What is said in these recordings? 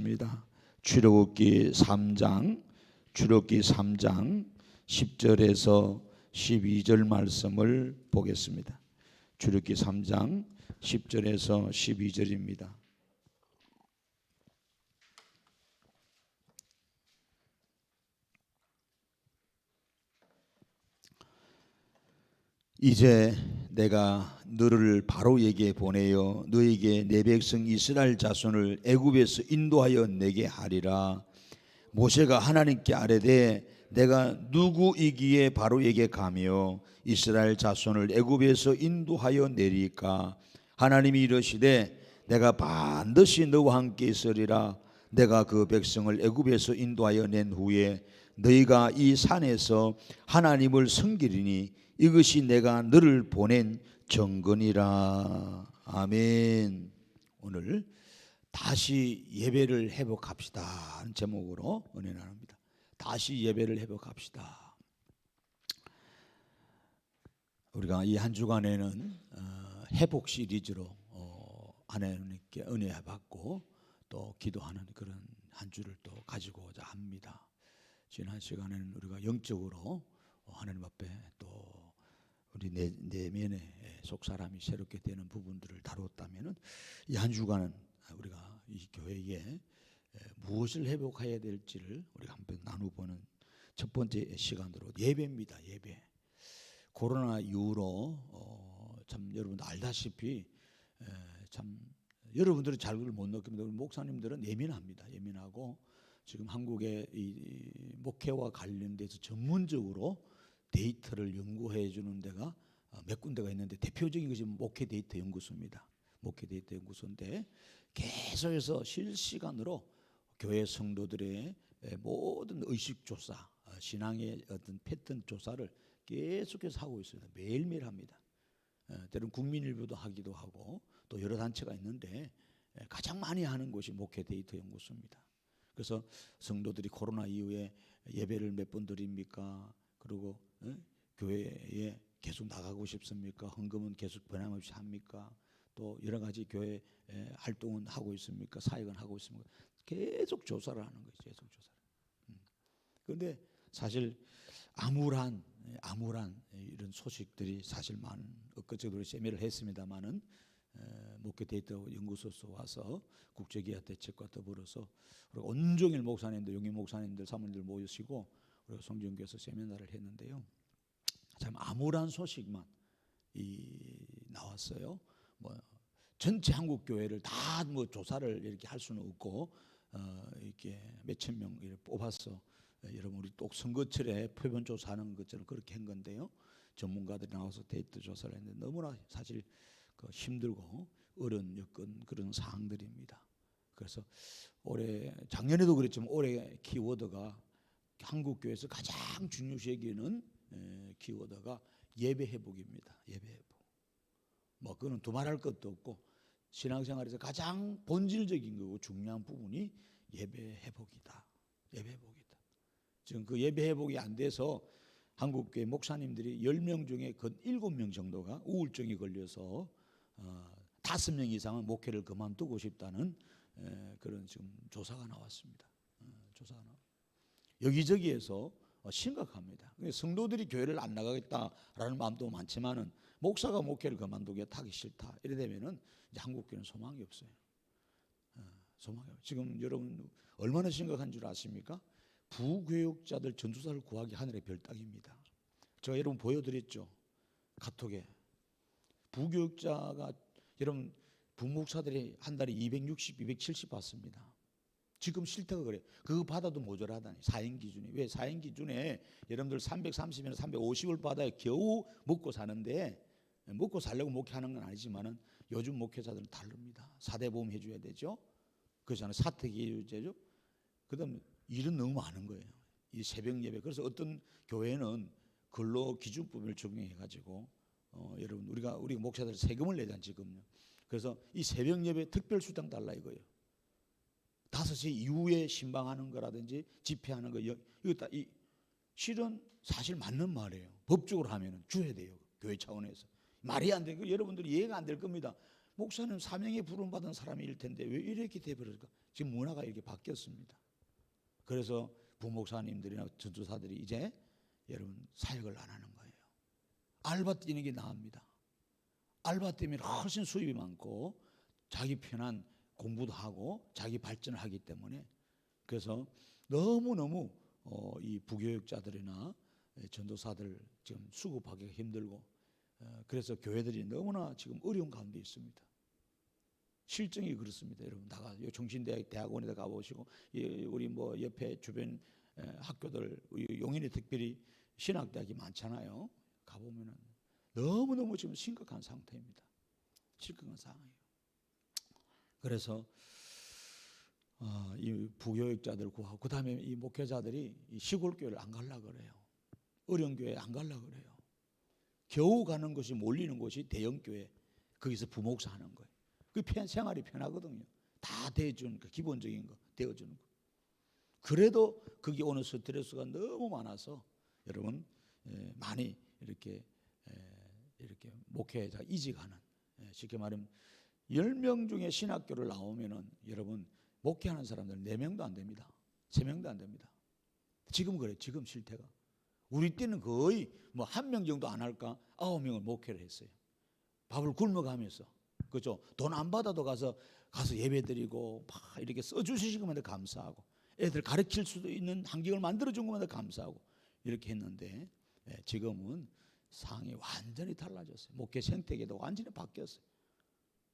보겠습니다. 출애굽기 3장 10절에서 12절 말씀을 보겠습니다. 출애굽기 3장 10절에서 12절입니다. 이제 내가 너를 바로에게 보내어 너에게 내 백성 이스라엘 자손을 애굽에서 인도하여 내게 하리라. 모세가 하나님께 아뢰되 내가 누구이기에 바로에게 가며 이스라엘 자손을 애굽에서 인도하여 내리까? 하나님이 이르시되 내가 반드시 너와 함께 있으리라. 내가 그 백성을 애굽에서 인도하여 낸 후에 너희가 이 산에서 하나님을 섬기리니 이것이 내가 너를 보낸 정건이라. 아멘. 오늘 다시 예배를 회복합시다 하는 제목으로 은혜 나눕니다. 다시 예배를 회복합시다. 우리가 이 한 주간에는 회복 시리즈로 하나님께 은혜 받고 또 기도하는 그런 한 주를 또 가지고자 합니다. 지난 시간에는 우리가 영적으로 하나님 앞에 또 우리 내면의 속사람이 새롭게 되는 부분들을 다뤘다면은 이 한 주간은 우리가 이 교회에 무엇을 회복해야 될지를 우리가 한번 나눠보는 첫 번째 시간으로 예배입니다. 예배. 코로나 이후로 참 여러분들 알다시피 참 여러분들은 잘 그걸 못 느낍니다. 목사님들은 예민합니다. 예민하고 지금 한국의 이 목회와 관련돼서 전문적으로 데이터를 연구해 주는 데가 몇 군데가 있는데 대표적인 것이 목회 데이터 연구소입니다. 목회 데이터 연구소인데 계속해서 실시간으로 교회 성도들의 모든 의식 조사, 신앙의 어떤 패턴 조사를 계속해서 하고 있습니다. 매일매일 합니다. 때로는 국민일보도 하기도 하고 또 여러 단체가 있는데 가장 많이 하는 곳이 목회 데이터 연구소입니다. 그래서 성도들이 코로나 이후에 예배를 몇 번 드립니까? 그리고 교회에 계속 나가고 싶습니까? 헌금은 계속 변함없이 합니까? 또 여러 가지 교회 활동은 하고 있습니까? 사역은 하고 있습니까? 계속 조사를 하는 거죠. 계속 조사를. 그런데 사실 암울한 이런 소식들이 사실 많은 엊그저께 세미를 했습니다만은 목회 데이터 연구소에서 와서 국제기아 대책과 더불어서 온종일 목사님들, 용인 목사님들, 사모님들 모이시고 우리가 성전교회에서 세미나를 했는데요. 참 암울한 소식만 나왔어요. 뭐 전체 한국 교회를 다 뭐 조사를 이렇게 할 수는 없고 이렇게 몇천 명 이렇게 뽑아서 여러분 우리 또 선거철에 표본 조사하는 것처럼 그렇게 한 건데요. 전문가들이 나와서 데이터 조사를 했는데 너무나 사실 힘들고 어려운 여건 그런 사항들입니다. 그래서 작년에도 그랬지만 올해 키워드가 한국 교회에서 가장 중요시 여기는 키워드가 예배 회복입니다. 예배 회복. 뭐 그거는 두말할 것도 없고 신앙생활에서 가장 본질적인 거고 중요한 부분이 예배 회복이다. 예배 회복이다. 지금 그 예배 회복이 안 돼서 한국 교회 목사님들이 10명 중에 그 7명 정도가 우울증이 걸려서 5명 이상은 목회를 그만두고 싶다는 그런 지금 조사가 나왔습니다. 조사가 나왔습니다. 여기저기에서 심각합니다. 성도들이 교회를 안 나가겠다라는 마음도 많지만은 목사가 목회를 그만두겠다 하기 싫다. 이래 되면은 이제 한국 교회는 소망이 없어요. 소망이 없어요. 지금 여러분 얼마나 심각한 줄 아십니까? 부교육자들 전도사를 구하기 하늘의 별따기입니다. 제가 여러분 보여드렸죠. 카톡에 부교육자가 여러분 부목사들이 한 달에 260, 270 받습니다. 지금 실태가 그래요. 그거 받아도 모자라다니. 4인 기준에. 왜 4인 기준에 여러분들 330이나 350을 받아야 겨우 먹고 사는데 먹고 살려고 목회하는 건 아니지만은 요즘 목회자들은 다릅니다. 4대 보험 해줘야 되죠. 그렇잖아요. 사택이 해줘야죠. 그다음 일은 너무 많은 거예요. 이 새벽 예배. 그래서 어떤 교회는 근로 기준법을 적용해가지고 여러분 우리 목사들 세금을 내잖아요 지금요. 그래서 이 새벽 예배 특별 수당 달라 이거예요. 5시 이후에 신방하는 거라든지 집회하는 거 이거 다 실은 사실 맞는 말이에요. 법적으로 하면은 줘야 돼요. 교회 차원에서 말이 안 되고 여러분들이 이해가 안 될 겁니다. 목사님 사명에 부름받은 사람일 텐데 왜 이렇게 돼버릴까? 지금 문화가 이렇게 바뀌었습니다. 그래서 부목사님들이나 전도사들이 이제 여러분 사역을 안 하는 거예요. 알바 뛰는 게 나옵니다. 알바 때문에 훨씬 수입이 많고 자기 편한 공부도 하고 자기 발전을 하기 때문에, 그래서 너무너무 이 부교육자들이나 전도사들 지금 수급하기가 힘들고, 그래서 교회들이 너무나 지금 어려운 가운데 있습니다. 실정이 그렇습니다. 여러분 나가 정신대학 대학원에다 가보시고 우리 뭐 옆에 주변 학교들, 용인에 특별히 신학대학이 많잖아요. 가보면은 너무너무 지금 심각한 상태입니다. 심각한 상황이에요. 그래서 이 부교육자들 구하고, 그 다음에 이 목회자들이 이 시골 교회를 안 가려고 그래요. 어려운 교회 안 가려고 그래요. 겨우 가는 것이, 몰리는 곳이 대형 교회, 거기서 부목사 하는 거예요. 그 생활이 편하거든요. 다 대해주는 거, 기본적인 거 대어주는 거. 그래도 거기 오는 스트레스가 너무 많아서 여러분 많이 이렇게 목회자 이직하는, 쉽게 말하면 10명 중에 신학교를 나오면은 여러분 목회하는 사람들 4명도 안 됩니다. 3명도 안 됩니다. 지금 그래. 지금 실태가. 우리 때는 거의 뭐 1명 정도 안 할까 9명을 목회를 했어요. 밥을 굶어가면서, 그죠? 돈 안 받아도 가서 예배드리고 막 이렇게 써주시는 것만 해도 감사하고, 애들 가르칠 수도 있는 환경을 만들어준 것만 해도 감사하고 이렇게 했는데, 지금은 상황이 완전히 달라졌어요. 목회 생태계도 완전히 바뀌었어요.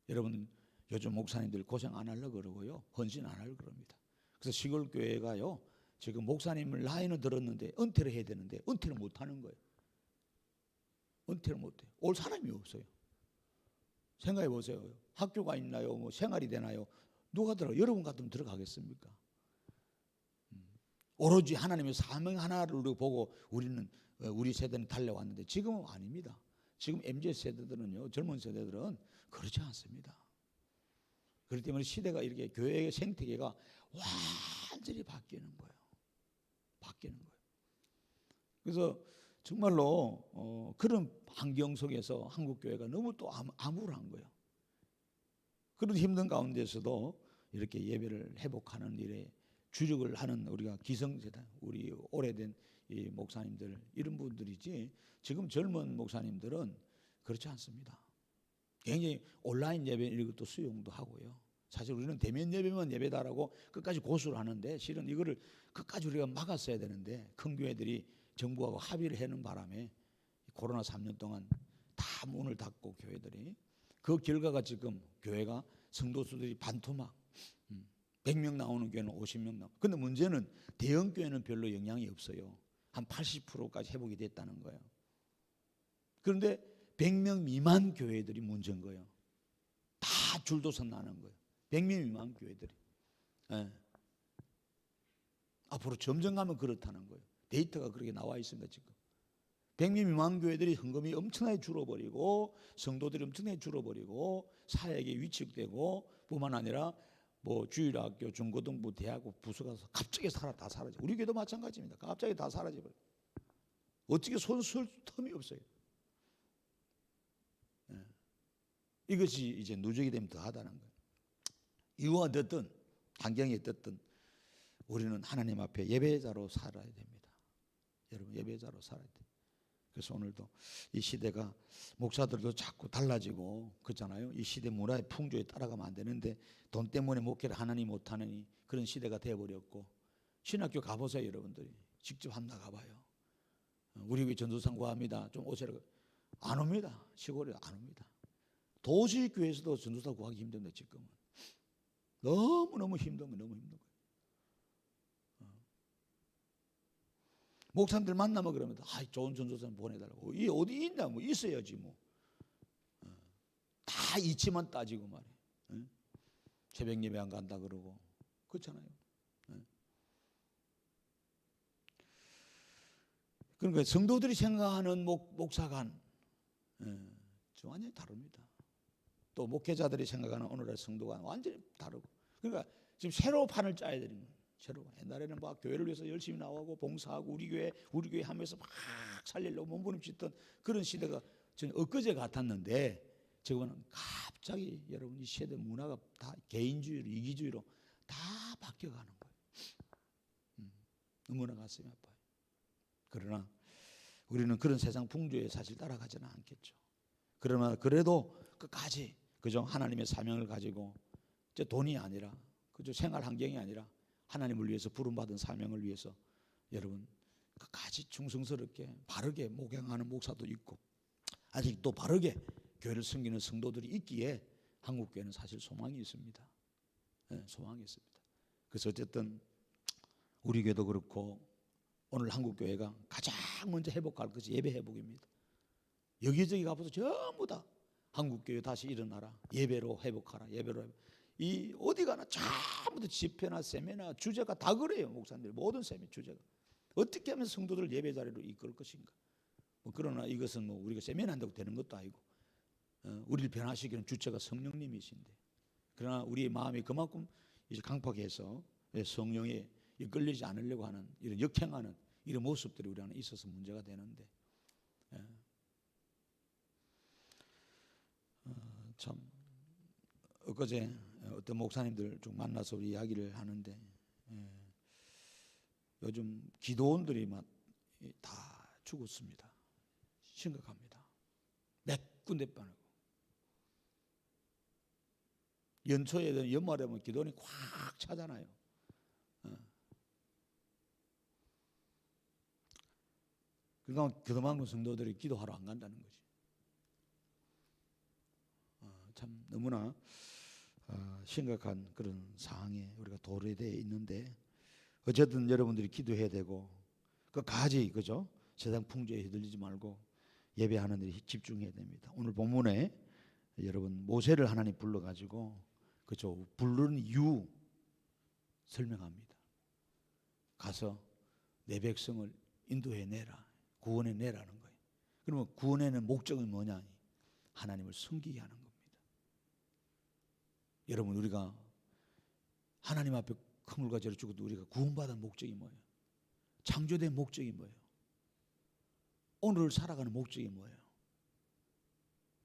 여러분 요즘 목사님들 고생 안 하려고 그러고요, 헌신 안 하려고 그럽니다. 그래서 시골 교회가요, 지금 목사님을 나이는 들었는데 은퇴를 해야 되는데 은퇴를 못 하는 거예요. 은퇴를 못 해요. 올 사람이 없어요. 생각해 보세요. 학교가 있나요? 뭐 생활이 되나요? 누가 여러분 같으면 들어가겠습니까? 오로지 하나님의 사명 하나를 보고 우리 세대는 달려왔는데 지금은 아닙니다. 지금 MZ 세대들은요, 젊은 세대들은 그렇지 않습니다. 그렇기 때문에 시대가 이렇게 교회의 생태계가 완전히 바뀌는 거예요. 바뀌는 거예요. 그래서 정말로 그런 환경 속에서 한국 교회가 너무 또 암울한 거예요. 그런 힘든 가운데서도 이렇게 예배를 회복하는 일에 주력을 하는 우리가 기성세대, 우리 오래된 이 목사님들, 이런 분들이지, 지금 젊은 목사님들은 그렇지 않습니다. 굉장히 온라인 예배 이런 것도 수용도 하고요. 사실 우리는 대면 예배만 예배다라고 끝까지 고수를 하는데, 실은 이거를 끝까지 우리가 막았어야 되는데, 큰 교회들이 정부하고 합의를 해놓은 바람에 코로나 3년 동안 다 문을 닫고 교회들이, 그 결과가 지금 교회가 성도수들이 반토막, 100명 나오는 교회는 50명 나오고. 근데 문제는 대형 교회는 별로 영향이 없어요. 한 80%까지 회복이 됐다는 거예요. 그런데 100명 미만 교회들이 문제인 거예요. 다 줄도선 나는 거예요. 100명 미만 교회들이. 앞으로 점점 가면 그렇다는 거예요. 데이터가 그렇게 나와 있습니다. 지금 100명 미만 교회들이 헌금이 엄청나게 줄어버리고, 성도들이 엄청나게 줄어버리고, 사역이 위축되고, 뿐만 아니라 뭐 주일학교, 중고등부, 대학교 부서가 갑자기 다 사라져. 우리 교회도 마찬가지입니다. 갑자기 다 사라져버려. 어떻게 손 쓸 틈이 없어요. 이것이 이제 누적이 되면 더하다는 거예요. 이유가 어떻든, 환경이 어떻든 우리는 하나님 앞에 예배자로 살아야 됩니다. 여러분 예배자로 살아야 돼요. 그래서 오늘도 이 시대가, 목사들도 자꾸 달라지고 그렇잖아요. 이 시대 문화의 풍조에 따라가면 안 되는데 돈 때문에 목회를 하느니 못하느니 그런 시대가 되어버렸고, 신학교 가보세요. 여러분들이 직접 한번 나가봐요. 우리 교회 전도사 구합니다. 좀 오세요. 안 옵니다. 시골에 안 옵니다. 도시 교회에서도 전도사 구하기 힘든데 지금은 너무너무 힘든 거예요. 목사님들 만나면 그러면 좋은 전도사 보내달라고. 이 어디 있냐, 뭐 있어야지 뭐. 다 이치만 따지고 말이에요. 새벽 예배 안 간다 그러고 그렇잖아요. 그러니까 성도들이 생각하는 목사관 좀 완전히 다릅니다. 또 목회자들이 생각하는 오늘의 성도관 완전히 다르고. 그러니까 지금 새로 판을 짜야 되는 거예요. 옛날에는 막 교회를 위해서 열심히 나오고 봉사하고 우리 교회 하면서 막 살리려고 몸부림치던 그런 시대가 저는 엊그제 같았는데, 지금은 갑자기 여러분 이 세대 문화가 다 개인주의로 이기주의로 다 바뀌어가는 거예요. 너무나 가슴이 아파요. 그러나 우리는 그런 세상 풍조에 사실 따라가지는 않겠죠. 그러나 그래도 끝까지 그죠? 하나님의 사명을 가지고 돈이 아니라 그죠? 생활 환경이 아니라 하나님을 위해서 부름받은 사명을 위해서 여러분 끝까지 충성스럽게 바르게 목양하는 목사도 있고 아직 또 바르게 교회를 섬기는 성도들이 있기에 한국교회는 사실 소망이 있습니다. 네, 소망이 있습니다. 그래서 어쨌든 우리 교회도 그렇고 오늘 한국교회가 가장 먼저 회복할 것이 예배 회복입니다. 여기저기 가보서 전부 다 한국교회 다시 일어나라, 예배로 회복하라, 예배로 회복. 이 어디 가나 전부 다 집회나 세미나 주제가 다 그래요. 목사님들 모든 세미 주제가 어떻게 하면 성도들 예배 자리로 이끌 것인가. 그러나 이것은 우리가 세미나한다고 되는 것도 아니고 우리를 변화시키는 주체가 성령님이신데, 그러나 우리의 마음이 그만큼 이제 강팍해서 성령에 이끌리지 않으려고 하는 이런 역행하는 이런 모습들이 우리 안에 있어서 문제가 되는데, 참 엊그제 어떤 목사님들 좀 만나서 우리 이야기를 하는데 요즘 기도원들이 막 다 죽었습니다. 심각합니다. 몇 군데 빠르고 연초에 연말에 보면 기도원이 꽉 차잖아요. 그러니까 그동안 성도들이 기도하러 안 간다는 거지. 참 너무나 심각한 그런 상황에 우리가 도래되어 있는데, 어쨌든 여러분들이 기도해야 되고 끝까지 그죠? 세상 풍조에 휘둘리지 말고 예배하는 데 집중해야 됩니다. 오늘 본문에 여러분 모세를 하나님 불러가지고 그죠? 부르는 이유 설명합니다. 가서 내 백성을 인도해 내라, 구원해 내라는 거예요. 그러면 구원에는 목적이 뭐냐? 하나님을 섬기게 하는 겁니다. 여러분 우리가 하나님 앞에 그물과 죄를 죽어도 우리가 구원받은 목적이 뭐예요? 창조된 목적이 뭐예요? 오늘을 살아가는 목적이 뭐예요?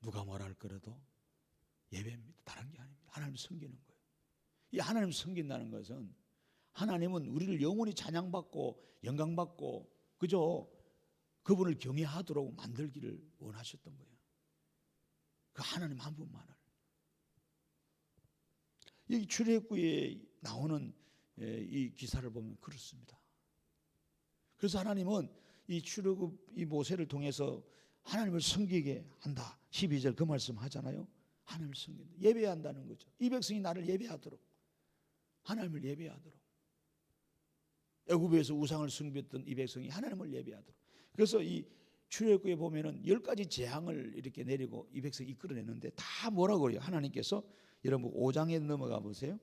누가 뭐라 할 거라도 예배입니다. 다른 게 아닙니다. 하나님을 섬기는 거예요. 이 하나님을 섬긴다는 것은 하나님은 우리를 영원히 찬양받고 영광받고 그저 그분을 경외하도록 만들기를 원하셨던 거예요. 그 하나님 한 분만을. 여기 출애굽기에 나오는 이 기사를 보면 그렇습니다. 그래서 하나님은 이 출애굽 이 모세를 통해서 하나님을 섬기게 한다. 12절 그 말씀 하잖아요. 하나님을 섬긴다. 예배해야 한다는 거죠. 이 백성이 나를 예배하도록, 하나님을 예배하도록. 애굽에서 우상을 섬겼던 이 백성이 하나님을 예배하도록. 그래서 이 출애굽기에 보면은 10가지 재앙을 이렇게 내리고 이 백성이 이끌어내는데 다 뭐라고 그래요? 하나님께서 여러분 5장에 넘어가 보세요.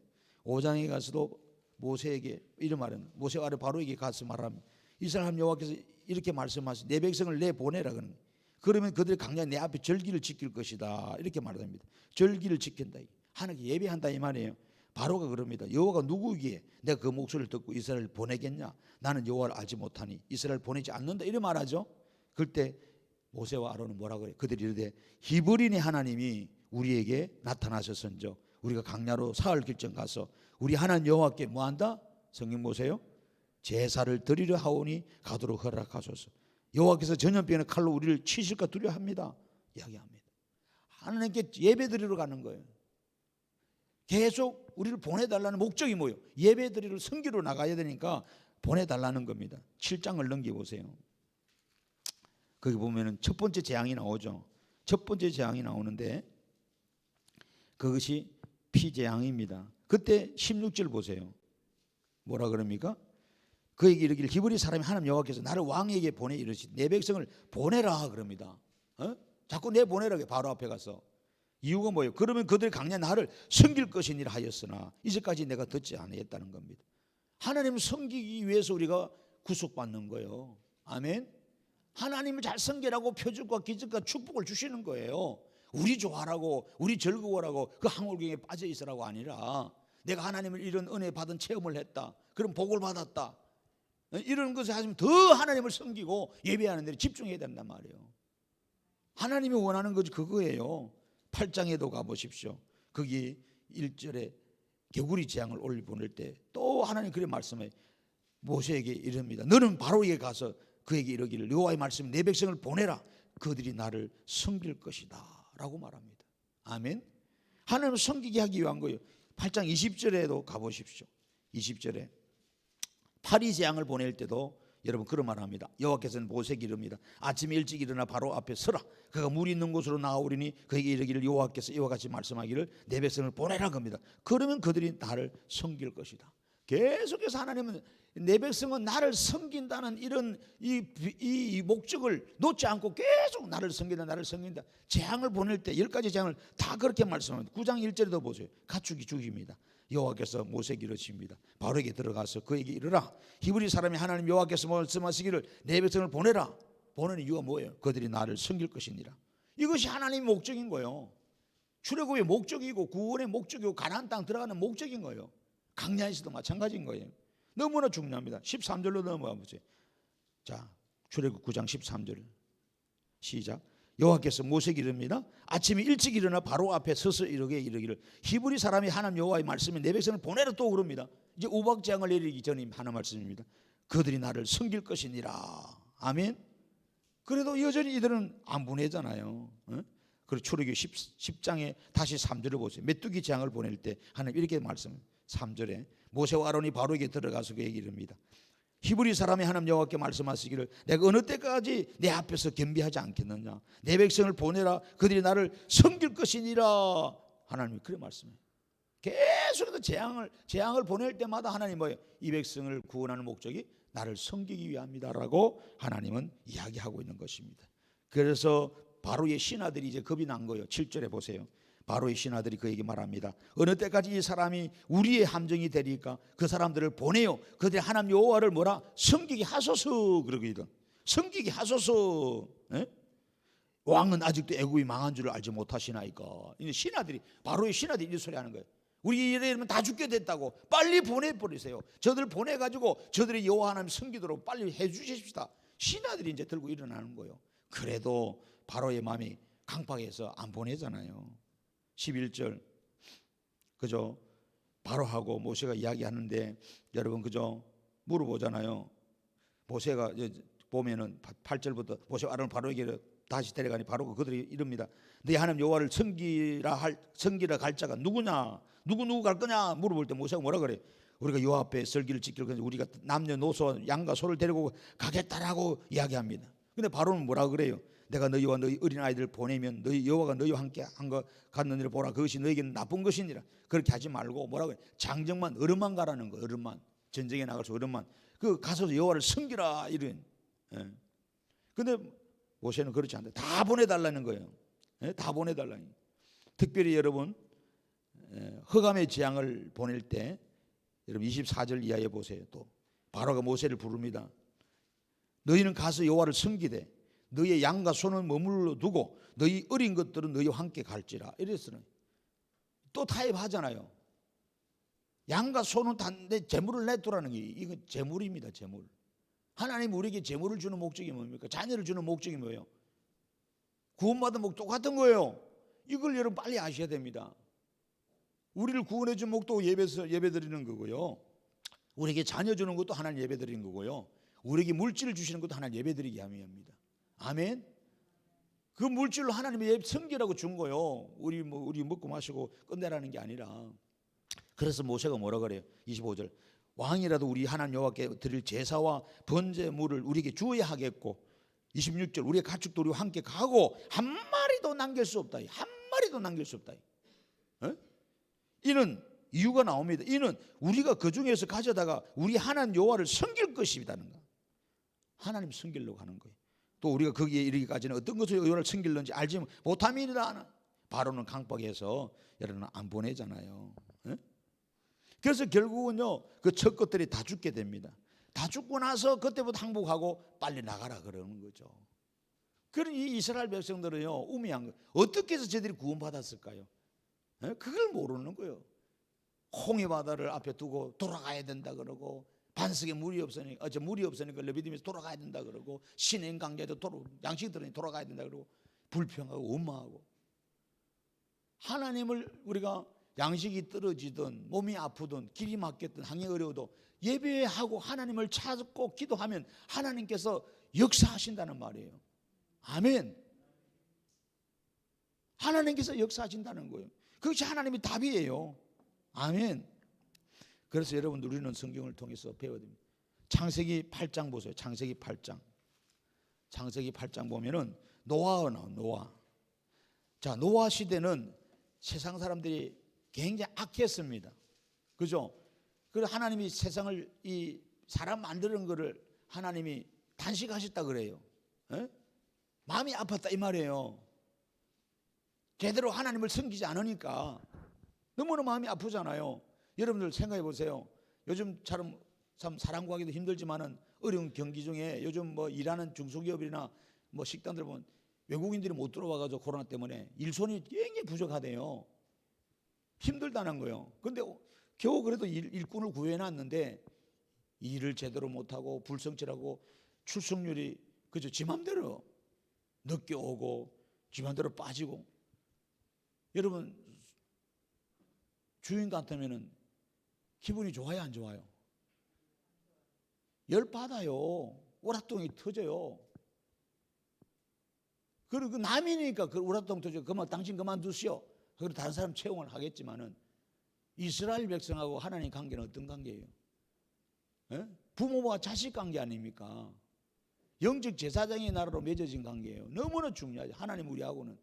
5장에 가서도 모세에게 이런 말은 모세가 아래 바로에게 가서 말합니다. 이스라엘 여호와께서 이렇게 말씀하시 내 백성을 내보내라 그러는. 그러면 그들이 강약 내 앞에 절기를 지킬 것이다 이렇게 말합니다. 절기를 지킨다. 하나님께 예배한다 이 말이에요. 바로가 그럽니다. 여호와가 누구기에 내가 그 목소리를 듣고 이스라엘을 보내겠냐? 나는 여호와를 알지 못하니 이스라엘을 보내지 않는다 이런 말하죠. 그때 모세와 아론은 뭐라고 그래요? 그들이 이르되 히브리니 하나님이 우리에게 나타나셨은즉 우리가 강야로 사흘 길정 가서 우리 하나님 여호와께 뭐한다? 성경 보세요. 제사를 드리려 하오니 가도록 허락하소서. 여호와께서 전염병의 칼로 우리를 치실까 두려워합니다. 이야기합니다. 하나님께 예배 드리러 가는 거예요. 계속 우리를 보내달라는 목적이 뭐예요? 예배 드리러 성기로 나가야 되니까 보내달라는 겁니다. 7장을 넘겨보세요. 거기 보면은 첫 번째 재앙이 나오죠. 첫 번째 재앙이 나오는데 그것이 피재앙입니다. 그때 16절 보세요. 뭐라 그럽니까? 그에게 이르기를 히브리 사람이 하나님 여호와께서 나를 왕에게 보내 이르시되 내 백성을 보내라 그럽니다. 자꾸 내 보내라 바로 앞에 가서. 이유가 뭐예요? 그러면 그들이 강야 나를 섬길 것이니라 하였으나 이제까지 내가 듣지 않았다는 겁니다. 하나님을 섬기기 위해서 우리가 구속받는 거예요. 아멘. 하나님을 잘 섬기라고 표적과 기적과 축복을 주시는 거예요. 우리 좋아라고 우리 즐거워라고 그 항울경에 빠져 있으라고 아니라 내가 하나님을 이런 은혜 받은 체험을 했다. 그럼 복을 받았다. 이런 것을 하시면 더 하나님을 섬기고 예배하는 데 집중해야 된단 말이에요. 하나님이 원하는 것이 그거예요. 8장에도 가보십시오. 거기 1절에 개구리 재앙을 올리 보낼 때 또 하나님 그런 말씀에 모세에게 이릅니다. 너는 바로에게 가서 그에게 이르기를 여호와의 말씀 내 백성을 보내라. 그들이 나를 섬길 것이다 라고 말합니다. 아멘. 하나님을 섬기게 하기 위한 거예요. 8장 20절에도 가보십시오. 20절에 파리 재앙을 보낼 때도 여러분 그런 말을 합니다. 여호와께서는 모세에게 이릅니다. 아침에 일찍 일어나 바로 앞에 서라. 그가 물이 있는 곳으로 나오리니 그에게 이르기를 여호와께서 이와 같이 말씀하기를 내 백성을 보내라 겁니다. 그러면 그들이 나를 섬길 것이다. 계속해서 하나님은 내 백성은 나를 섬긴다는 이런 이 목적을 놓지 않고 계속 나를 섬긴다 나를 섬긴다. 재앙을 보낼 때 10가지 재앙을 다 그렇게 말씀합니다. 9장 1절에도 보세요. 가축이 죽입니다. 여호와께서 모세에게 이르십니다. 바로에게 들어가서 그에게 이르라. 히브리 사람이 하나님 여호와께서 말씀하시기를 내 백성을 보내라. 보내는 이유가 뭐예요? 그들이 나를 섬길 것이니라. 이것이 하나님의 목적인 거예요. 출애굽의 목적이고 구원의 목적이고 가나안 땅 들어가는 목적인 거예요. 강야에서도 마찬가지인 거예요. 너무나 중요합니다. 13절로 넘어가 보세요. 자, 출애굽 9장 13절 시작. 여호와께서 모세에게 이릅니다. 아침에 일찍 일어나 바로 앞에 서서 이르기를 히브리 사람이 하나님 여호와의 말씀에 내 백성을 보내라 또 그럽니다. 이제 우박재앙을 내리기 전에 하는 말씀입니다. 그들이 나를 섬길 것이니라. 아멘. 그래도 여전히 이들은 안 보내잖아요. 그리고 출애굽 10장에 다시 3절을 보세요. 메뚜기 재앙을 보낼 때 하나님 이렇게 말씀합니다. 3절에 모세와 아론이 바로에게 들어가서 그에게 이릅니다. 히브리 사람이 하나님 여호와께 말씀하시기를 내가 어느 때까지 내 앞에서 겸비하지 않겠느냐. 내 백성을 보내라. 그들이 나를 섬길 것이니라. 하나님이 그래 말씀해요. 계속해서 재앙을 보낼 때마다 하나님 뭐예요? 이 백성을 구원하는 목적이 나를 섬기기 위함이다라고 하나님은 이야기하고 있는 것입니다. 그래서 바로의 신하들이 이제 겁이 난 거예요. 7절에 보세요. 바로의 신하들이 그에게 말합니다. 어느 때까지 이 사람이 우리의 함정이 되리까? 그 사람들을 보내요. 그들이 하나님 여호와를 뭐라? 섬기게 하소서. 그러거든. 섬기게 하소서. 에? 왕은 아직도 애굽이 망한 줄을 알지 못하시나이까. 신하들이 바로의 신하들이 이 소리 하는 거예요. 우리 이러면 다 죽게 됐다고 빨리 보내버리세요. 저들 보내가지고 저들이 여호와 하나님 섬기도록 빨리 해주십시다. 신하들이 이제 들고 일어나는 거예요. 그래도 바로의 마음이 강팍해서 안 보내잖아요. 11절 그죠? 바로하고 모세가 이야기하는데 여러분 그죠? 물어보잖아요. 모세가 보면은 8절부터 모세가 아론을 바로에게 다시 데려가니 바로가 그들이 이릅니다. 네 하나님 여호와를 섬기라 갈 자가 누구냐? 누구 갈 거냐? 물어볼 때 모세가 뭐라 그래? 우리가 여호와 앞에 설기를 지킬 건데 우리가 남녀노소 양과 소를 데리고 가겠다라고 이야기합니다. 근데 바로는 뭐라 그래요? 내가 너희와 너희 어린아이들을 보내면 너희 여호와가 너희와 함께 한 것 갖는 일을 보라. 그것이 너희에게는 나쁜 것이니라. 그렇게 하지 말고 뭐라고 해? 장정만 어른만 가라는 거예요. 어른만 전쟁에 나가서 어른만 그 가서 여호와를 섬기라 이런. 근데 모세는 그렇지 않다. 다 보내달라는 거예요. 다 보내달라는 거예요. 특별히 여러분 흑암의 재앙을 보낼 때 여러분 24절 이하에 보세요. 또 바로가 모세를 부릅니다. 너희는 가서 여호와를 섬기되 너희의 양과 소는 머물러 두고 너희 어린 것들은 너희와 함께 갈지라. 이랬어요. 또 타협하잖아요. 양과 소는 다내 재물을 내두라는 게 이건 재물입니다. 재물. 하나님 우리에게 재물을 주는 목적이 뭡니까? 자녀를 주는 목적이 뭐예요? 구원받은 목 똑같은 거예요. 이걸 여러분 빨리 아셔야 됩니다. 우리를 구원해 준 목도 예배드리는 거고요. 우리에게 자녀 주는 것도 하나님 예배드리는 거고요. 우리에게 물질을 주시는 것도 하나님 예배드리게 합니다. 아멘. 그 물질로 하나님의 섬기라고 준 거요. 우리 먹고 마시고 끝내라는 게 아니라. 그래서 모세가 뭐라 그래요? 25절. 왕이라도 우리 하나님 여호와께 드릴 제사와 번제물을 우리에게 주어야 하겠고 26절. 우리의 가축도 우리와 함께 가고 한 마리도 남길 수 없다. 한 마리도 남길 수 없다. 이는 이유가 나옵니다. 이는 우리가 그 중에서 가져다가 우리 하나님 여호와를 섬길 것이라는 거. 하나님 섬기려고 하는 거예요. 또 우리가 거기에 이르기까지는 어떤 것을 여호와를 섬길는지 알지 못함이니라. 바로는 강박해서 여러분 안 보내잖아요. 그래서 결국은요 그 첫 것들이 다 죽게 됩니다. 다 죽고 나서 그때부터 항복하고 빨리 나가라 그러는 거죠. 그런 이 이스라엘 백성들은요 우매한 거. 어떻게 해서 저들이 구원받았을까요? 그걸 모르는 거예요. 홍해 바다를 앞에 두고 돌아가야 된다 그러고 반석에 물이 없으니까 레비딤에서 돌아가야 된다 그러고 시내 강가에도 양식이 들으니 돌아가야 된다 그러고 불평하고 원망하고 하나님을 우리가 양식이 떨어지든 몸이 아프든 길이 막혔든 항해 어려워도 예배하고 하나님을 찾고 기도하면 하나님께서 역사하신다는 말이에요. 아멘. 하나님께서 역사하신다는 거예요. 그것이 하나님의 답이에요. 아멘. 그래서 여러분 우리는 성경을 통해서 배워야 됩니다. 창세기 8장 보세요. 창세기 8장. 창세기 8장 보면은 노아가 나와. 노아. 자, 노아 시대는 세상 사람들이 굉장히 악했습니다. 그죠? 그래서 하나님이 세상을 이 사람 만드는 거를 하나님이 단식하셨다 그래요. 에? 마음이 아팠다 이 말이에요. 제대로 하나님을 섬기지 않으니까 너무나 마음이 아프잖아요. 여러분들 생각해 보세요. 요즘처럼 참 사람 구하기도 힘들지만은 어려운 경기 중에 요즘 뭐 일하는 중소기업이나 뭐 식당들 보면 외국인들이 못 들어와가지고 코로나 때문에 일손이 굉장히 부족하대요. 힘들다는 거예요. 근데 겨우 그래도 일꾼을 구해놨는데 일을 제대로 못하고 불성실하고 출석률이 그죠? 지 맘대로 늦게 오고 지 맘대로 빠지고. 여러분 주인 같으면은 기분이 좋아요 안 좋아요? 열받아요. 오랏동이 터져요. 그리고 남이니까 그 오랏동 터져. 그만 당신 그만두시오. 그리고 다른 사람 채용을 하겠지만은 이스라엘 백성하고 하나님 관계는 어떤 관계예요? 에? 부모와 자식 관계 아닙니까? 영적 제사장의 나라로 맺어진 관계예요. 너무나 중요하죠. 하나님 우리하고는.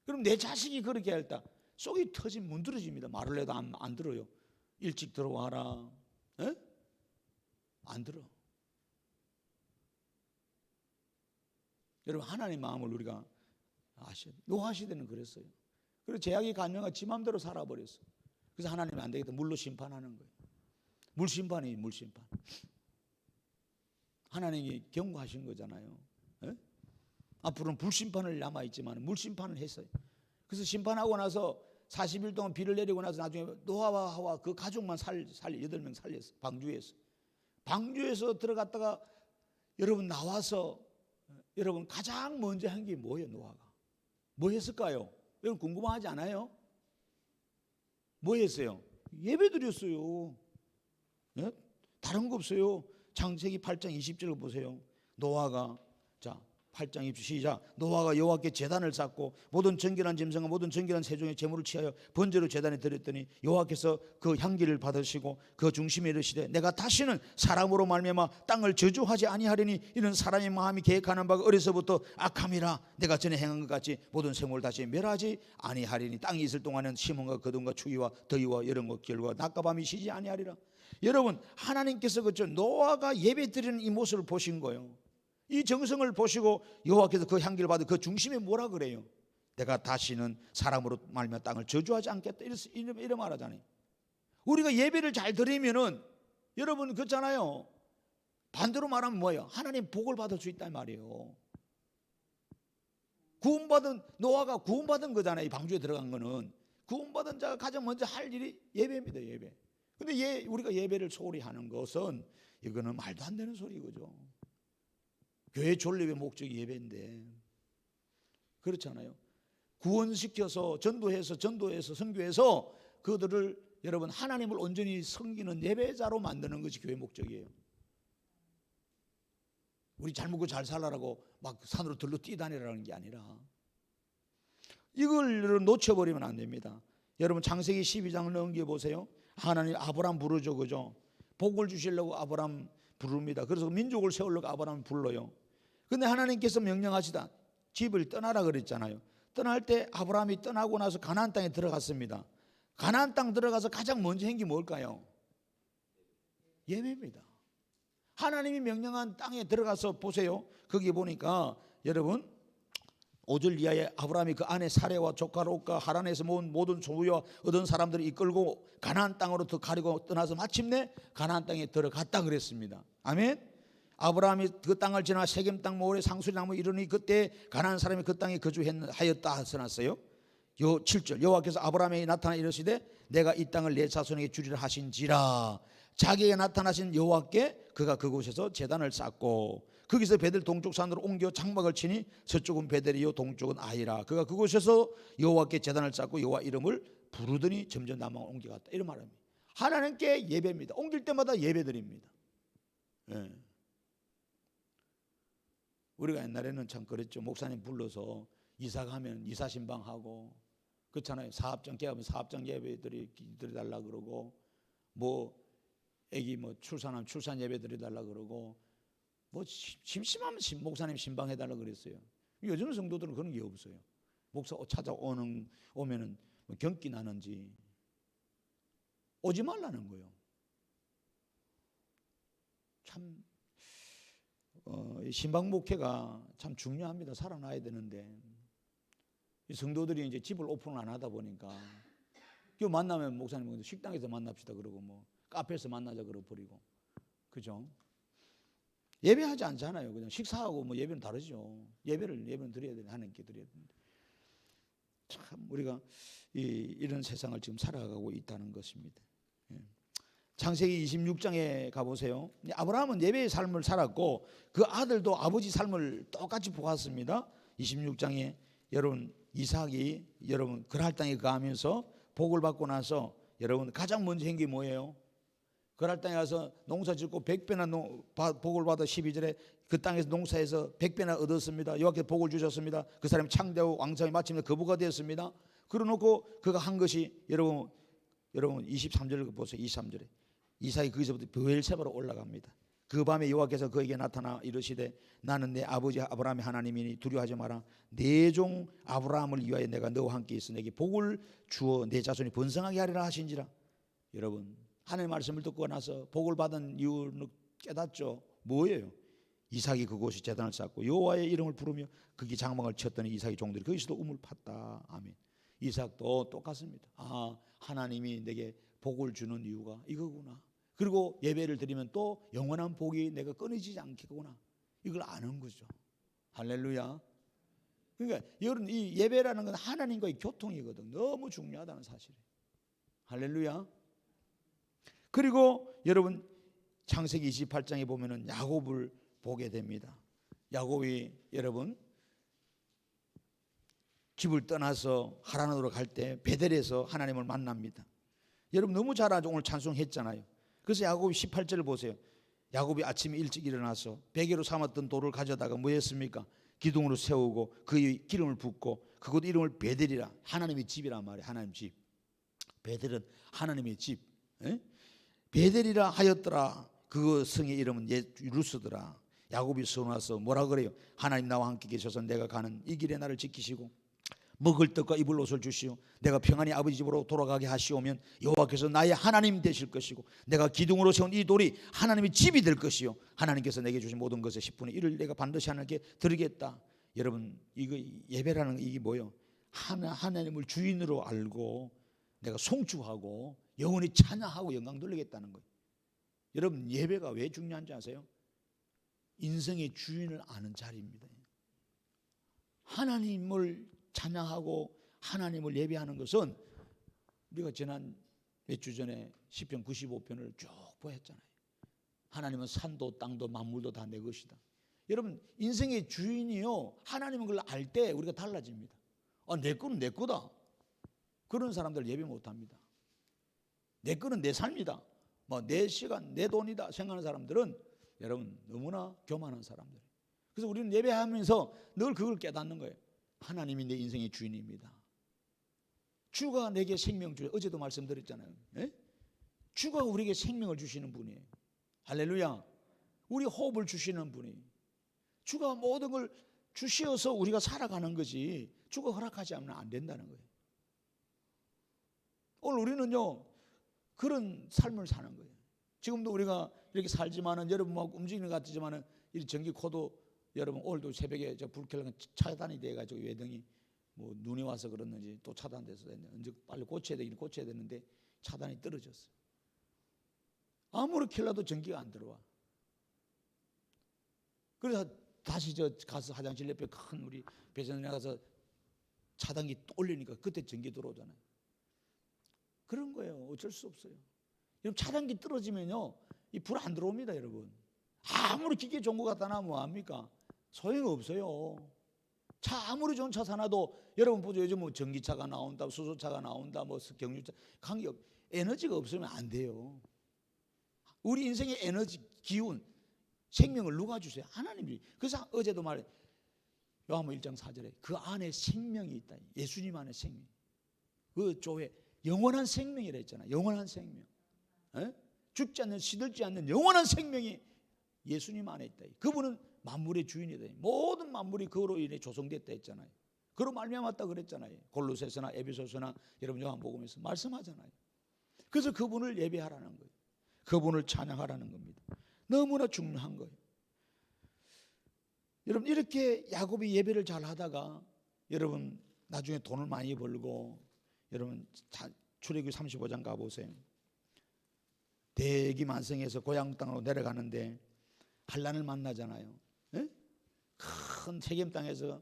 그럼 내 자식이 그렇게 할 때 속이 터지면 문드러집니다. 말을 해도 안 들어요. 일찍 들어와라. 에? 안 들어. 여러분 하나님 마음을 우리가 아셔야 돼요. 노아 시대는 그랬어요. 그래서 제약이 간영아 지 맘대로 살아버렸어. 그래서 하나님이 안 되겠다. 물로 심판하는 거예요. 물심판이에요. 물심판. 하나님이 경고하신 거잖아요. 에? 앞으로는 불심판을 남아있지만 물심판을 했어요. 그래서 심판하고 나서 40일 동안 비를 내리고 나서 나중에 노아와 하와 그 가족만 8명 살렸어. 방주에서. 방주에서 들어갔다가 여러분 나와서 여러분 가장 먼저 한 게 뭐예요? 노아가 뭐 했을까요? 여러분 궁금하지 않아요? 뭐 했어요? 예배 드렸어요. 네? 다른 거 없어요. 창세기 8장 20절 보세요. 노아가 자 8장 20절 시작. 노아가 여호와께 제단을 쌓고 모든 정결한 짐승과 모든 정결한 새종의 제물을 취하여 번제로 제단에 드렸더니 여호와께서 그 향기를 받으시고 그 중심에 이르시되 내가 다시는 사람으로 말미암아 땅을 저주하지 아니하리니 이는 사람의 마음이 계획하는 바가 어려서부터 악함이라. 내가 전에 행한 것 같이 모든 생물을 다시 멸하지 아니하리니 땅이 있을 동안은 심음과 거둠과 추위와 더위와 여름과 겨울과 낮과 밤이 쉬지 아니하리라. 여러분 하나님께서 그죠? 노아가 예배 드리는 이 모습을 보신 거예요. 이 정성을 보시고 여호와께서 그 향기를 받아 그 중심에 뭐라 그래요? 내가 다시는 사람으로 말미암아 땅을 저주하지 않겠다 이런 말하잖아요. 우리가 예배를 잘 드리면은 여러분 그렇잖아요. 반대로 말하면 뭐예요? 하나님 복을 받을 수 있단 말이에요. 구원받은 노아가 구원받은 거잖아요. 이 방주에 들어간 거는 구원받은 자가 가장 먼저 할 일이 예배입니다. 예배. 근데 우리가 예배를 소홀히 하는 것은 이거는 말도 안 되는 소리거죠. 교회 존립의 목적이 예배인데 그렇잖아요. 구원시켜서 전도해서 선교해서 그들을 여러분 하나님을 온전히 섬기는 예배자로 만드는 것이 교회 목적이에요. 우리 잘 먹고 잘 살라라고 막 산으로 들러 뛰다니라는 게 아니라 이걸 놓쳐버리면 안 됩니다. 여러분 창세기 12장을 넘겨보세요. 하나님 아브람 부르죠. 그죠? 복을 주시려고 아브람 부릅니다. 그래서 민족을 세우려고 아브람을 불러요. 근데 하나님께서 명령하시다 집을 떠나라 그랬잖아요. 떠날 때 아브라함이 떠나고 나서 가나안 땅에 들어갔습니다. 가나안 땅 들어가서 가장 먼저 한 게 뭘까요? 예배입니다. 하나님이 명령한 땅에 들어가서 보세요. 거기 보니까 여러분 5절 이하에 아브라함이 그 안에 사레와 조카 롯과 하란에서 모은 모든 소유와 얻은 사람들을 이끌고 가나안 땅으로 더 가리고 떠나서 마침내 가나안 땅에 들어갔다 그랬습니다. 아멘. 아브라함이 그 땅을 지나 세겜 땅 모래 상수리 나무 이르니 그때 가나안 사람이 그 땅에 거주하였다 써놨어요. 요 7절 여호와께서 아브라함에게 나타나 이르시되 내가 이 땅을 내 자손에게 주리라 하신지라. 자기에게 나타나신 여호와께 그가 그곳에서 제단을 쌓고 거기서 베델 동쪽 산으로 옮겨 장막을 치니 서쪽은 베델이요 동쪽은 아이라. 그가 그곳에서 여호와께 제단을 쌓고 여호와 이름을 부르더니 점점 남방을 옮겨갔다. 이런 말입니다. 하나님께 예배입니다. 옮길 때마다 예배드립니다. 예. 우리가 옛날에는 참 그랬죠. 목사님 불러서 이사 가면 이사 신방하고 그렇잖아요. 사업장 개업하면 사업장 예배 드려달라 그러고, 뭐 애기 뭐 출산하면 출산 예배 드려달라 그러고, 뭐 심심하면 목사님 신방해달라 그랬어요. 요즘 성도들은 그런 게 없어요. 목사 오면은 뭐 경기 나는지 오지 말라는 거예요. 참 신방 목회가 참 중요합니다. 살아나야 되는데 이 성도들이 이제 집을 오픈을 안 하다 보니까 그 만나면 목사님 식당에서 만납시다 그러고 뭐 카페에서 만나자 그러고 버리고, 그죠? 예배하지 않잖아요. 그냥 식사하고 뭐 예배는 다르죠. 예배는 드려야 되는데, 하나님께 드려야 되는데, 참 우리가 이런 세상을 지금 살아가고 있다는 것입니다. 창세기 26장에 가보세요. 아브라함은 예배의 삶을 살았고 그 아들도 아버지 삶을 똑같이 보았습니다. 26장에 여러분 이삭이 여러분 그랄 땅에 가면서 복을 받고 나서 여러분 가장 먼저 한 게 뭐예요? 그랄 땅에 가서 농사 짓고 100배나 복을 받아 12절에 그 땅에서 농사해서 100배나 얻었습니다. 여호와께서 복을 주셨습니다. 그 사람이 창대하고 왕성히 마침내 거부가 되었습니다. 그러놓고 그가 한 것이 여러분 23절을 보세요. 23절에 이삭이 거기서부터 브엘세바로 올라갑니다. 그 밤에 여호와께서 그에게 나타나 이르시되 나는 내 아버지 아브라함의 하나님이니 두려워하지 마라. 내 종 아브라함을 위하여 내가 너와 함께 있어 내게 복을 주어 내 자손이 번성하게 하리라 하신지라. 여러분 하나님의 말씀을 듣고 나서 복을 받은 이유는 깨닫죠. 뭐예요? 이삭이 그곳에 제단을 쌓고 여호와의 이름을 부르며 거기 장막을 쳤더니 이삭의 종들이 거기서도 우물 팠다. 아멘. 이삭도 똑같습니다. 하나님이 내게 복을 주는 이유가 이거구나. 그리고 예배를 드리면 또 영원한 복이 내가 끊이지 않겠구나. 이걸 아는 거죠. 할렐루야. 그러니까 여러분 이 예배라는 건 하나님과의 교통이거든. 너무 중요하다는 사실이에요. 할렐루야. 그리고 여러분 창세기 28장에 보면은 야곱을 보게 됩니다. 야곱이 여러분 집을 떠나서 하란으로 갈 때 베델에서 하나님을 만납니다. 여러분 너무 잘 알죠. 오늘 찬송했잖아요. 그래서 야곱이 18절을 보세요. 야곱이 아침에 일찍 일어나서 베개로 삼았던 돌을 가져다가 뭐 했습니까? 기둥으로 세우고 그의 기름을 붓고 그곳 이름을 베델이라, 하나님의 집이란 말이에요. 하나님 집. 베델은 하나님의 집. 베델이라 하였더라. 그 성의 이름은 루스더라. 야곱이 서원와서 뭐라 그래요? 하나님 나와 함께 계셔서 내가 가는 이 길에 나를 지키시고 먹을 떡과 입을 옷을 주시오. 내가 평안히 아버지 집으로 돌아가게 하시오면 여호와께서 나의 하나님 되실 것이고 내가 기둥으로 세운 이 돌이 하나님의 집이 될 것이요 하나님께서 내게 주신 모든 것의 10분의 1을 내가 반드시 하나님께 드리겠다. 여러분 이거 예배라는 이게 뭐예요? 하나님을 주인으로 알고 내가 송축하고 영원히 찬양하고 영광 돌리겠다는 거예요. 여러분 예배가 왜 중요한지 아세요? 인생의 주인을 아는 자리입니다. 하나님을 찬양하고 하나님을 예배하는 것은 우리가 지난 몇 주 전에 시편 95편을 쭉 보였잖아요. 하나님은 산도 땅도 만물도 다 내 것이다. 여러분 인생의 주인이요 하나님은 그걸 알 때 우리가 달라집니다. 내 거는 내 거다. 그런 사람들 예배 못합니다. 내 거는 내 삶이다. 내 시간 내 돈이다 생각하는 사람들은 여러분 너무나 교만한 사람들. 그래서 우리는 예배하면서 늘 그걸 깨닫는 거예요. 하나님이 내 인생의 주인입니다. 주가 내게 생명 주셔. 어제도 말씀드렸잖아요. 주가 우리에게 생명을 주시는 분이에요. 할렐루야. 우리 호흡을 주시는 분이. 주가 모든 걸 주시어서 우리가 살아가는 거지 주가 허락하지 않으면 안 된다는 거예요. 오늘 우리는요 그런 삶을 사는 거예요. 지금도 우리가 이렇게 살지만은 여러분 막 움직이는 것 같지만은 이 전기 코도 여러분 오늘도 새벽에 불 켜려면 차단이 돼가지고 외등이 뭐 눈이 와서 그랬는지 또 차단돼서 언제 빨리 고쳐야 되는데 차단이 떨어졌어요. 아무리 켜려도 전기가 안 들어와. 그래서 다시 가서 화장실 옆에 큰 우리 배선에 가서 차단기 올리니까 그때 전기 들어오잖아요. 그런 거예요. 어쩔 수 없어요. 여러분 차단기 떨어지면요 이 불 안 들어옵니다, 여러분. 아무리 기계 좋은 것 같다 나 뭐합니까? 소용없어요. 차 아무리 좋은 차 사놔도 여러분 보죠. 요즘 뭐 전기차가 나온다, 수소차가 나온다, 뭐 경유차, 관계없. 에너지가 없으면 안 돼요. 우리 인생의 에너지, 기운, 생명을 누가 주세요? 하나님이. 그래서 어제도 말해 요한복음 1장 4절에 그 안에 생명이 있다. 예수님 안에 생명. 그 조에 영원한 생명이라 했잖아. 영원한 생명. 에? 죽지 않는, 시들지 않는 영원한 생명이 예수님 안에 있다. 그분은 만물의 주인이다. 모든 만물이 그로 인해 조성됐다 했잖아요. 그로 말미암았다 그랬잖아요. 골로새서나 에베소서나 여러분 요한복음에서 말씀하잖아요. 그래서 그분을 예배하라는 거예요. 그분을 찬양하라는 겁니다. 너무나 중요한 거예요. 여러분 이렇게 야곱이 예배를 잘 하다가 여러분 나중에 돈을 많이 벌고 여러분 출애굽기 35장 가보세요. 대기만성에서 고향 땅으로 내려가는데 한란을 만나잖아요. 에? 큰 세겜 땅에서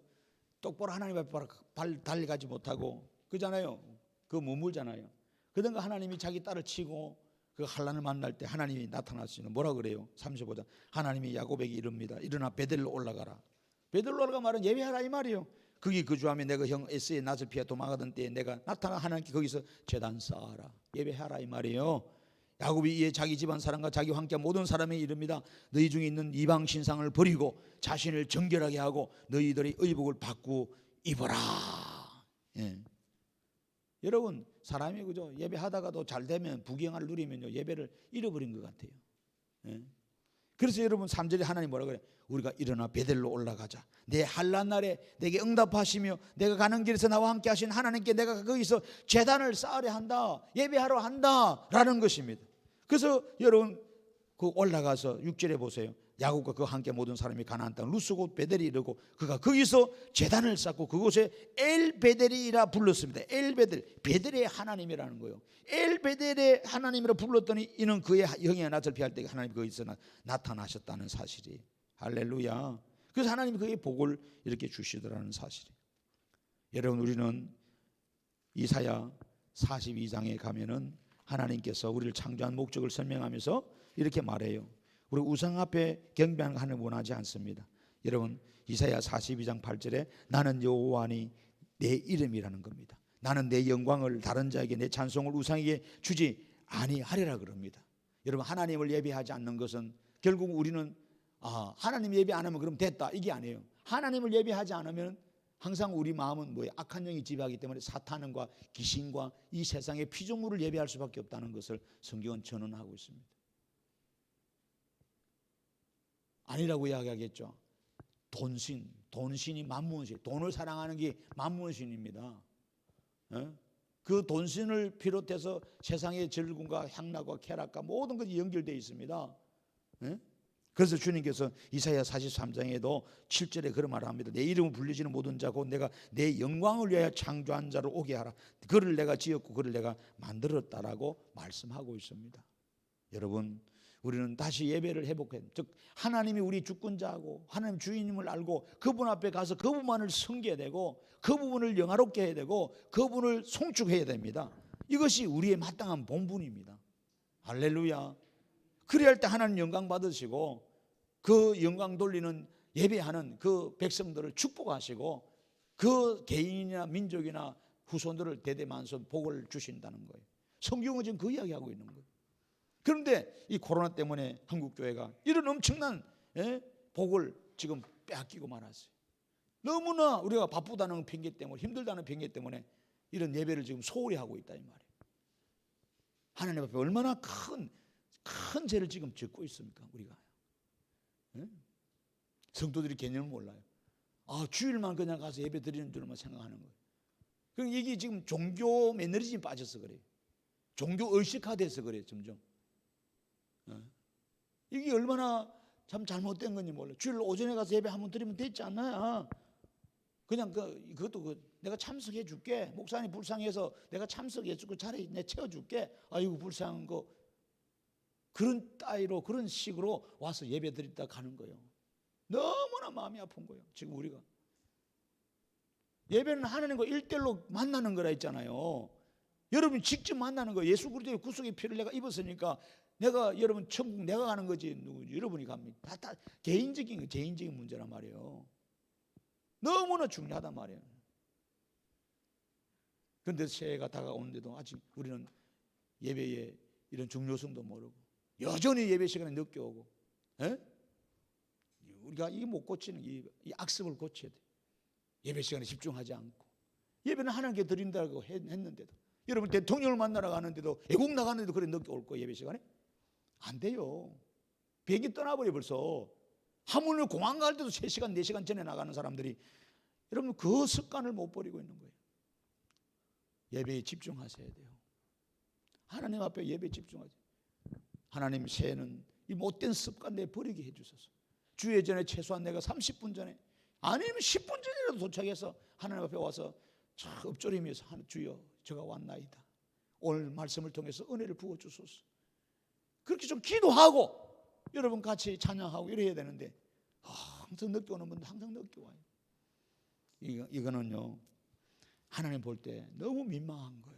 똑바로 하나님 앞에 발 달려가지 못하고 그잖아요. 그 머물잖아요. 그러니까 하나님이 자기 딸을 치고 그 한란을 만날 때 하나님이 나타났어요. 뭐라 그래요? 35장 하나님이 야곱에게 이릅니다. 일어나 베델로 올라가라. 베델로 올라가 말은 예배하라 이 말이에요. 거기 거주하며 내가 형 에스의 낯을 피해 도망가던 때에 내가 나타나 하나님께 거기서 제단 쌓아라. 예배하라 이 말이에요. 야곱이 이에 자기 집안 사람과 자기와 함께 모든 사람에게 이릅니다. 너희 중에 있는 이방 신상을 버리고 자신을 정결하게 하고 너희들의 의복을 바꾸어 입어라. 예. 여러분 사람이 그죠 예배하다가도 잘 되면 부경을 누리면요 예배를 잃어버린 것 같아요. 예. 그래서 여러분 3절에 하나님 뭐라 그래? 우리가 일어나 베델로 올라가자. 내 한란 날에 내게 응답하시며 내가 가는 길에서 나와 함께 하신 하나님께 내가 거기서 제단을 쌓으려 한다. 예배하러 한다라는 것입니다. 그래서 여러분 그 올라가서 6절에 보세요. 야곱과 그 함께 모든 사람이 가나안 땅 루스 곧 베델이 이르고 그가 거기서 제단을 쌓고 그곳에 엘베델이라 불렀습니다. 엘베델, 베델의 하나님이라는 거예요. 엘베델의 하나님이라 불렀더니 이는 그의 형의 낯을 피할 때 하나님이 거기서 나타나셨다는 사실이 할렐루야. 그래서 하나님이 그의 복을 이렇게 주시더라는 사실이. 여러분 우리는 이사야 42장에 가면은 하나님께서 우리를 창조한 목적을 설명하면서 이렇게 말해요. 우리 우상 앞에 경배하는 거 하나님 원하지 않습니다. 여러분 이사야 42장 8절에 나는 여호와니 내 이름이라는 겁니다. 나는 내 영광을 다른 자에게 내 찬송을 우상에게 주지 아니하리라 그럽니다. 여러분 하나님을 예배하지 않는 것은 결국 우리는 하나님 예배 안 하면 그럼 됐다 이게 아니에요. 하나님을 예배하지 않으면 항상 우리 마음은 뭐예요? 악한 영이 지배하기 때문에 사탄과 귀신과 이 세상의 피조물을 예배할 수밖에 없다는 것을 성경은 전언하고 있습니다. 아니라고 이야기하겠죠. 돈신이 만문신, 돈을 사랑하는 게 만문신입니다. 그 돈신을 비롯해서 세상의 즐거움과 향락과 쾌락과 모든 것이 연결되어 있습니다. 그래서 주님께서 이사야 43장에도 7절에 그런 말을 합니다. 내 이름을 불리지는 모든 자고 내가 내 영광을 위하여 창조한 자를 오게 하라. 그를 내가 지었고 그를 내가 만들었다라고 말씀하고 있습니다. 여러분 우리는 다시 예배를 회복해야 됩니다. 즉 하나님이 우리 주권자하고 하나님 주인님을 알고 그분 앞에 가서 그분만을 섬겨야 되고 그분을 영화롭게 해야 되고 그분을 송축해야 됩니다. 이것이 우리의 마땅한 본분입니다. 할렐루야. 그래야 할 때 하나님 영광 받으시고 그 영광 돌리는 예배하는 그 백성들을 축복하시고 그 개인이나 민족이나 후손들을 대대만손 복을 주신다는 거예요. 성경은 지금 그 이야기하고 있는 거예요. 그런데 이 코로나 때문에 한국교회가 이런 엄청난 복을 지금 빼앗기고 말았어요. 너무나 우리가 바쁘다는 핑계 때문에 힘들다는 핑계 때문에 이런 예배를 지금 소홀히 하고 있다 이 말이에요. 하나님 앞에 얼마나 큰 죄를 지금 짓고 있습니까 우리가. 성도들이 개념을 몰라요. 주일만 그냥 가서 예배 드리는 줄만 생각하는 거예요. 그럼 이게 지금 종교 매너리즘이 빠져서 그래요. 종교 의식화돼서 그래요 점점. 이게 얼마나 참 잘못된 건지 몰라요. 주일 오전에 가서 예배 한번 드리면 됐지 않나요? 그냥 그것도 내가 참석해 줄게. 목사님 불쌍해서 내가 참석해 주고 자리 내 채워줄게. 아이고 불쌍한 거. 그런 따위로 그런 식으로 와서 예배 드리다 가는 거예요. 너무나 마음이 아픈 거예요. 지금 우리가 예배는 하나님과 1:1로 만나는 거라 했잖아요. 여러분이 직접 만나는 거예요. 예수 그리스도의 구속의 피를 내가 입었으니까 여러분 천국 내가 가는 거지 여러분이 갑니까? 다 개인적인 문제란 말이에요. 너무나 중요하단 말이에요. 그런데 새해가 다가오는데도 아직 우리는 예배의 이런 중요성도 모르고 여전히 예배 시간에 늦게 오고, 우리가 이게 못 고치는 이 악습을 고쳐야 돼. 예배 시간에 집중하지 않고 예배는 하나님께 드린다고 했는데도, 여러분 대통령을 만나러 가는데도 외국 나가는데도 그래 늦게 올 거예요. 예배 시간에 안 돼요. 비행기 떠나버려. 벌써 하물며 공항 갈 때도 3시간 4시간 전에 나가는 사람들이, 여러분 그 습관을 못 버리고 있는 거예요. 예배에 집중하셔야 돼요. 하나님 앞에 예배에 집중하세요. 하나님, 새해는 이 못된 습관 내 버리게 해주소서. 주의 전에 최소한 내가 30분 전에 아니면 10분 전이라도 도착해서 하나님 앞에 와서 엎조리면서, 주여 제가 왔나이다, 오늘 말씀을 통해서 은혜를 부어주소서. 그렇게 좀 기도하고 여러분 같이 찬양하고 이래야 되는데, 항상 늦게 오는 분들 항상 늦게 와요. 이거는요 하나님 볼 때 너무 민망한 거예요.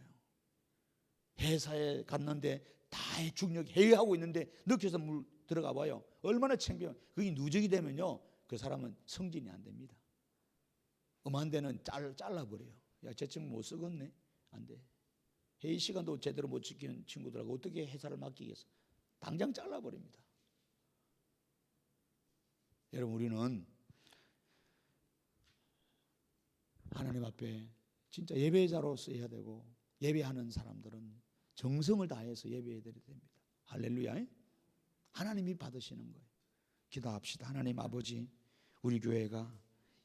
회사에 갔는데 다 중력 회의하고 있는데 늦게서 물 들어가 봐요. 얼마나 창피해요. 그게 누적이 되면요 그 사람은 성진이 안 됩니다. 음한 데는 잘라버려요. 야, 쟤쯤 못 쓰겠네. 안 돼. 회의 시간도 제대로 못 지키는 친구들하고 어떻게 회사를 맡기겠어. 당장 잘라버립니다. 여러분, 우리는 하나님 앞에 진짜 예배자로서 해야 되고, 예배하는 사람들은 정성을 다해서 예배해야 됩니다. 할렐루야. 하나님이 받으시는 거예요. 기도합시다. 하나님 아버지, 우리 교회가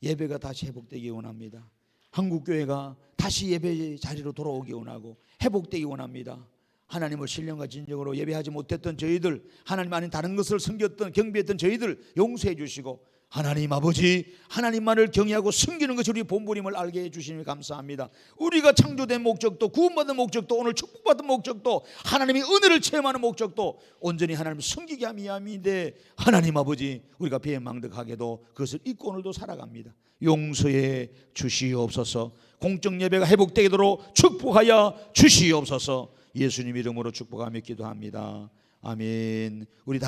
예배가 다시 회복되기 원합니다. 한국교회가 다시 예배 자리로 돌아오기 원하고 회복되기 원합니다. 하나님을 신령과 진정으로 예배하지 못했던 저희들, 하나님 아닌 다른 것을 섬겼던 경배했던 저희들 용서해 주시고, 하나님 아버지, 하나님만을 경외하고 섬기는 것이 우리 본분임을 알게 해주시니 감사합니다. 우리가 창조된 목적도, 구원받은 목적도, 오늘 축복받은 목적도, 하나님의 은혜를 체험하는 목적도 온전히 하나님을 섬기게 함이함인데, 하나님 아버지, 우리가 배망덕하게도 그것을 잊고 오늘도 살아갑니다. 용서해 주시옵소서. 공적 예배가 회복되도록 축복하여 주시옵소서. 예수님 이름으로 축복하며 기도합니다. 아멘. 우리 다